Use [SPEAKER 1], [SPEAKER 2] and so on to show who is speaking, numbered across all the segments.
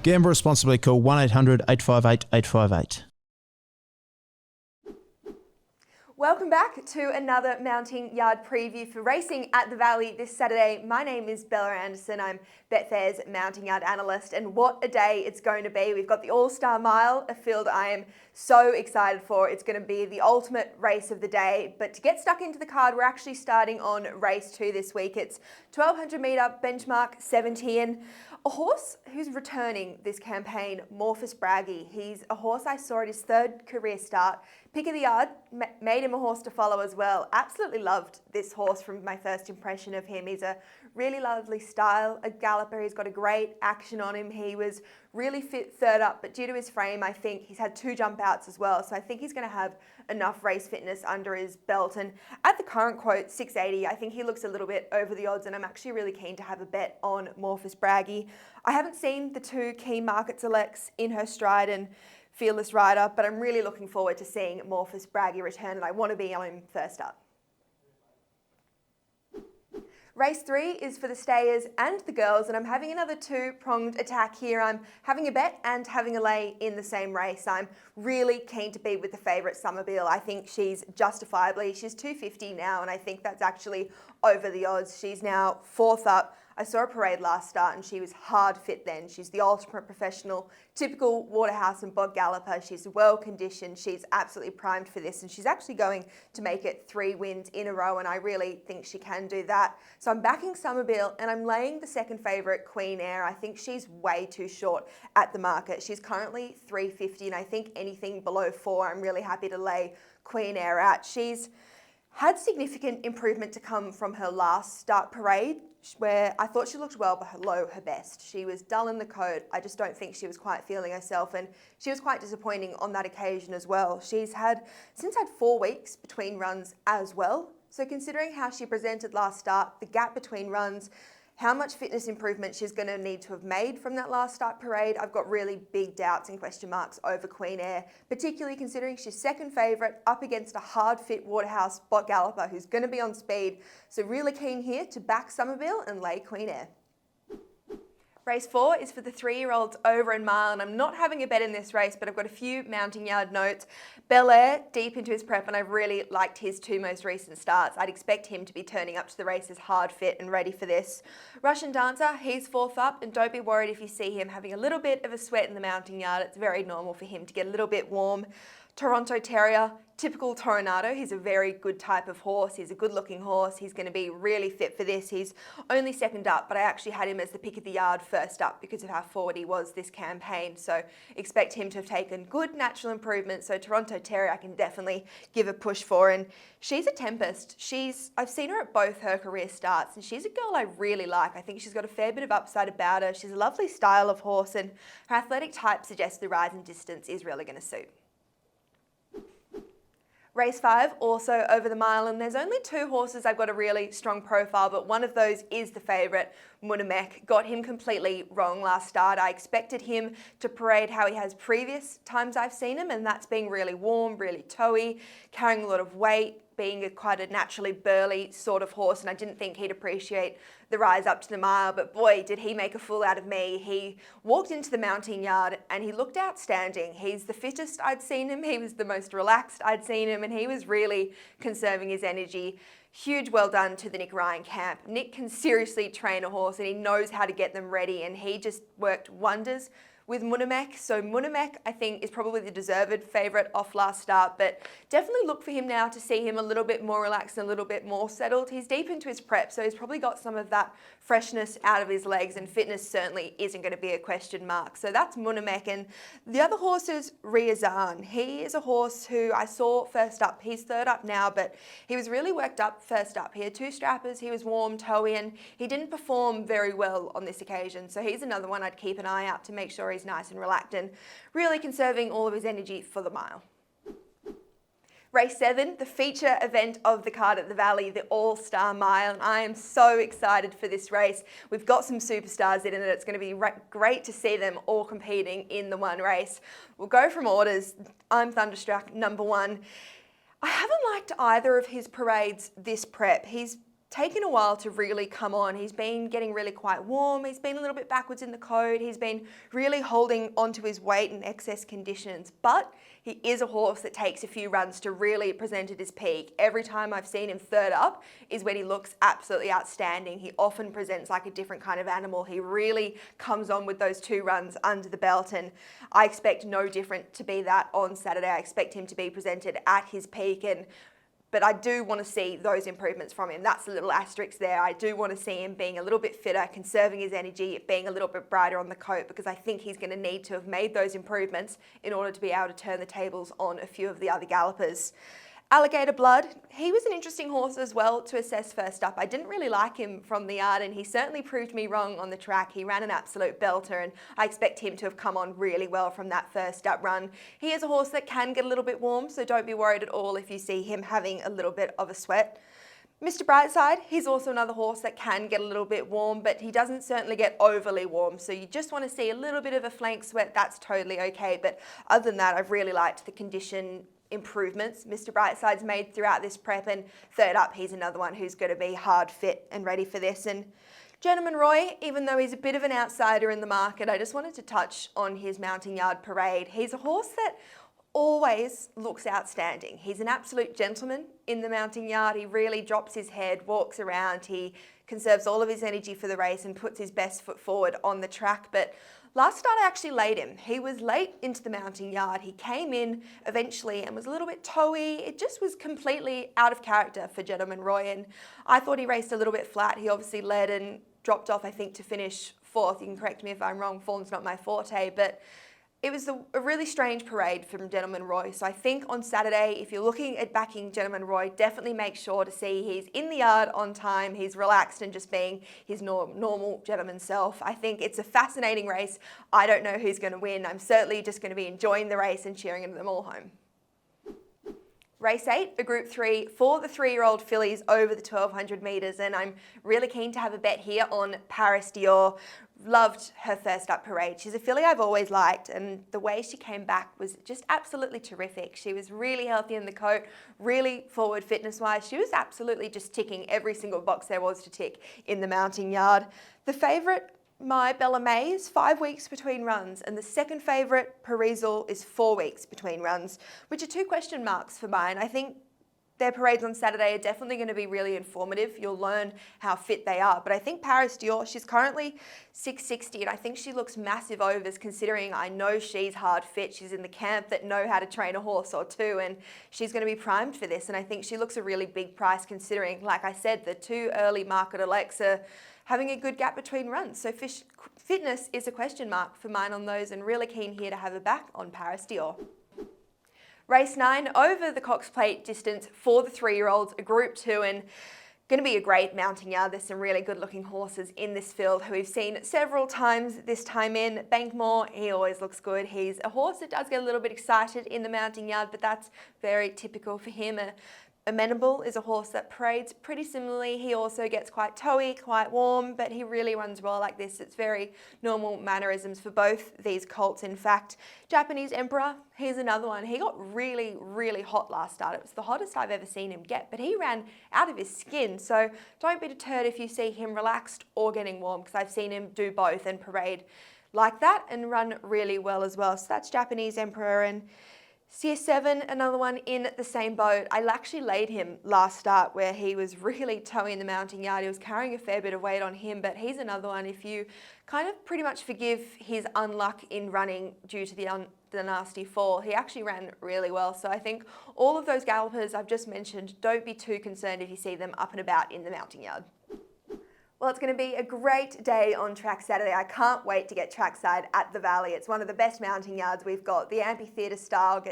[SPEAKER 1] Gamble responsibly. Call 1-800-858-858.
[SPEAKER 2] Welcome back to another mounting yard preview for racing at the Valley this Saturday. My name is Bella Anderson. I'm Betfair's mounting yard analyst, and what a day it's going to be. We've got the All-Star Mile, a field I am so excited for. It's going to be the ultimate race of the day, but to get stuck into the card, we're actually starting on race 2 this week. It's 1200 metre benchmark 17. A horse who's returning this campaign, Morphus Braggy. He's a horse I saw at his 3rd career start. Pick of the yard, made him a horse to follow as well. Absolutely loved this horse from my first impression of him. He's a really lovely style, a galloper. He's got a great action on him. He was really fit 3rd up, but due to his frame, I think he's had 2 jump outs as well. So I think he's going to have enough race fitness under his belt. And at the current quote, 680, I think he looks a little bit over the odds, and I'm actually really keen to have a bet on Morphus Braggy. I haven't seen the 2 key market selects in her stride and Fearless Rider, but I'm really looking forward to seeing Morphus Braggy return, and I want to be on him first up. Race 3 is for the stayers and the girls, and I'm having another 2-pronged attack here. I'm having a bet and having a lay in the same race. I'm really keen to be with the favourite Somerville. I think she's justifiably, she's 250 now, and I think that's actually over the odds. She's now 4th up. I saw a parade last start and she was hard fit then. She's the ultimate professional, typical Waterhouse and Bog galloper. She's well conditioned. She's absolutely primed for this, and she's actually going to make it 3 wins in a row, and I really think she can do that. So I'm backing Somerville and I'm laying the second favourite, Queen Air. I think she's way too short at the market. She's currently 350, and I think anything below 4, I'm really happy to lay Queen Air at. She's had significant improvement to come from her last start parade, where I thought she looked well below her best. She was dull in the coat. I just don't think she was quite feeling herself, and she was quite disappointing on that occasion as well. She's since had 4 weeks between runs as well. So considering how she presented last start, the gap between runs, how much fitness improvement she's going to need to have made from that last start parade, I've got really big doubts and question marks over Queen Air, particularly considering she's second favourite up against a hard fit Waterhouse Bot galloper who's going to be on speed. So really keen here to back Somerville and lay Queen Air. Race 4 is for the 3-year-olds over in mile, and I'm not having a bet in this race, but I've got a few mounting yard notes. Bel Air, deep into his prep, and I've really liked his 2 most recent starts. I'd expect him to be turning up to the races hard fit and ready for this. Russian Dancer, he's 4th up, and don't be worried if you see him having a little bit of a sweat in the mounting yard. It's very normal for him to get a little bit warm. Toronto Terrier, typical Toronado. He's a very good type of horse. He's a good looking horse. He's going to be really fit for this. He's only 2nd up, but I actually had him as the pick of the yard 1st up because of how forward he was this campaign. So expect him to have taken good natural improvement. So Toronto Terrier I can definitely give a push for. And she's a tempest. I've seen her at both her career starts, and she's a girl I really like. I think she's got a fair bit of upside about her. She's a lovely style of horse, and her athletic type suggests the rise in distance is really going to suit. Race 5, also over the mile, and there's only 2 horses I've got a really strong profile, but one of those is the favourite, Munamek. Got him completely wrong last start. I expected him to parade how he has previous times I've seen him, and that's being really warm, really towy, carrying a lot of weight, being quite a naturally burly sort of horse, and I didn't think he'd appreciate the rise up to the mile, but boy, did he make a fool out of me. He walked into the mounting yard and he looked outstanding. He's the fittest I'd seen him. He was the most relaxed I'd seen him, and he was really conserving his energy. Huge well done to the Nick Ryan camp. Nick can seriously train a horse, and he knows how to get them ready, and he just worked wonders with Munamek. So Munamek, I think, is probably the deserved favourite off last start, but definitely look for him now to see him a little bit more relaxed and a little bit more settled. He's deep into his prep, so he's probably got some of that freshness out of his legs, and fitness certainly isn't going to be a question mark. So that's Munamek. And the other horse is Riazan. He is a horse who I saw 1st up. He's 3rd up now, but he was really worked up 1st up. He had 2 strappers, he was warm, towy, and he didn't perform very well on this occasion. So he's another one I'd keep an eye out to make sure he's nice and relaxed and really conserving all of his energy for the mile. Race 7, the feature event of the card at the Valley, the All-Star Mile, and I am so excited for this race. We've got some superstars in it. It's going to be great to see them all competing in the one race. We'll go from orders. I'm Thunderstruck, number 1. I haven't liked either of his parades this prep. He's taken a while to really come on. He's been getting really quite warm. He's been a little bit backwards in the code. He's been really holding onto his weight in excess conditions, but he is a horse that takes a few runs to really present at his peak. Every time I've seen him third up is when he looks absolutely outstanding. He often presents like a different kind of animal. He really comes on with those 2 runs under the belt, and I expect no different to be that on Saturday. I expect him to be presented at his peak, but I do want to see those improvements from him. That's a little asterisk there. I do want to see him being a little bit fitter, conserving his energy, being a little bit brighter on the coat, because I think he's going to need to have made those improvements in order to be able to turn the tables on a few of the other gallopers. Alligator Blood, he was an interesting horse as well to assess first up. I didn't really like him from the yard, and he certainly proved me wrong on the track. He ran an absolute belter, and I expect him to have come on really well from that first up run. He is a horse that can get a little bit warm, so don't be worried at all if you see him having a little bit of a sweat. Mr. Brightside, he's also another horse that can get a little bit warm, but he doesn't certainly get overly warm. So you just want to see a little bit of a flank sweat, that's totally okay. But other than that, I've really liked the condition improvements Mr. Brightside's made throughout this prep, and third up, he's another one who's going to be hard fit and ready for this. And Gentleman Roy, even though he's a bit of an outsider in the market, I just wanted to touch on his Mounting Yard Parade. He's a horse that always looks outstanding. He's an absolute gentleman in the mounting yard. He really drops his head, walks around, he conserves all of his energy for the race and puts his best foot forward on the track. But last start I actually laid him. He was late into the mounting yard. He came in eventually and was a little bit toey. It just was completely out of character for Gentleman Roy, and I thought he raced a little bit flat. He obviously led and dropped off, I think, to finish 4th. You can correct me if I'm wrong, form's not my forte, but it was a really strange parade from Gentleman Roy. So I think on Saturday, if you're looking at backing Gentleman Roy, definitely make sure to see he's in the yard on time, he's relaxed and just being his normal gentleman self. I think it's a fascinating race. I don't know who's going to win. I'm certainly just going to be enjoying the race and cheering them all home. Race 8, a Group 3 for the 3-year-old fillies over the 1200 metres, and I'm really keen to have a bet here on Paris Dior. Loved her first up parade. She's a filly I've always liked, and the way she came back was just absolutely terrific. She was really healthy in the coat, really forward fitness-wise. She was absolutely just ticking every single box there was to tick in the mounting yard. The favourite, my Bella May, is 5 weeks between runs, and the second favourite, Parisal, is 4 weeks between runs, which are 2 question marks for mine. I think their parades on Saturday are definitely going to be really informative. You'll learn how fit they are. But I think Paris Dior, she's currently 660, and I think she looks massive overs considering I know she's hard fit. She's in the camp that know how to train a horse or two, and she's going to be primed for this. And I think she looks a really big price considering, like I said, the 2 early market elects are having a good gap between runs. So fitness is a question mark for mine on those, and really keen here to have a back on Paris Dior. Race 9 over the Cox Plate distance for the 3-year-olds, a Group 2, and going to be a great mounting yard. There's some really good looking horses in this field who we've seen several times this time in. Bankmore, he always looks good. He's a horse that does get a little bit excited in the mounting yard, but that's very typical for him. Amenable is a horse that parades pretty similarly. He also gets quite toey, quite warm, but he really runs well like this. It's very normal mannerisms for both these colts. In fact, Japanese Emperor, he's another one. He got really, really hot last start. It was the hottest I've ever seen him get, but he ran out of his skin. So don't be deterred if you see him relaxed or getting warm, because I've seen him do both and parade like that and run really well as well. So that's Japanese Emperor. And CS7, another one in the same boat. I actually laid him last start where he was really toey in the mounting yard. He was carrying a fair bit of weight on him, but he's another one. If you kind of pretty much forgive his unluck in running due to the nasty fall, he actually ran really well. So I think all of those gallopers I've just mentioned, don't be too concerned if you see them up and about in the mounting yard. Well, it's going to be a great day on track Saturday. I can't wait to get trackside at the Valley. It's one of the best mounting yards we've got. The amphitheatre style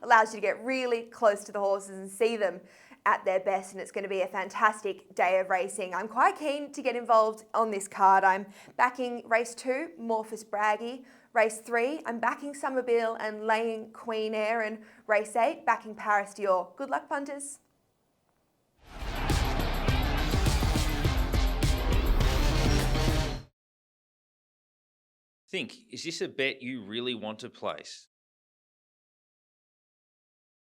[SPEAKER 2] allows you to get really close to the horses and see them at their best, and it's going to be a fantastic day of racing. I'm quite keen to get involved on this card. I'm backing race 2, Morphus Braggy. Race 3, I'm backing Somerville and laying Queen Air, and race 8, backing Paris Dior. Good luck, punters.
[SPEAKER 3] Think, is this a bet you really want to place?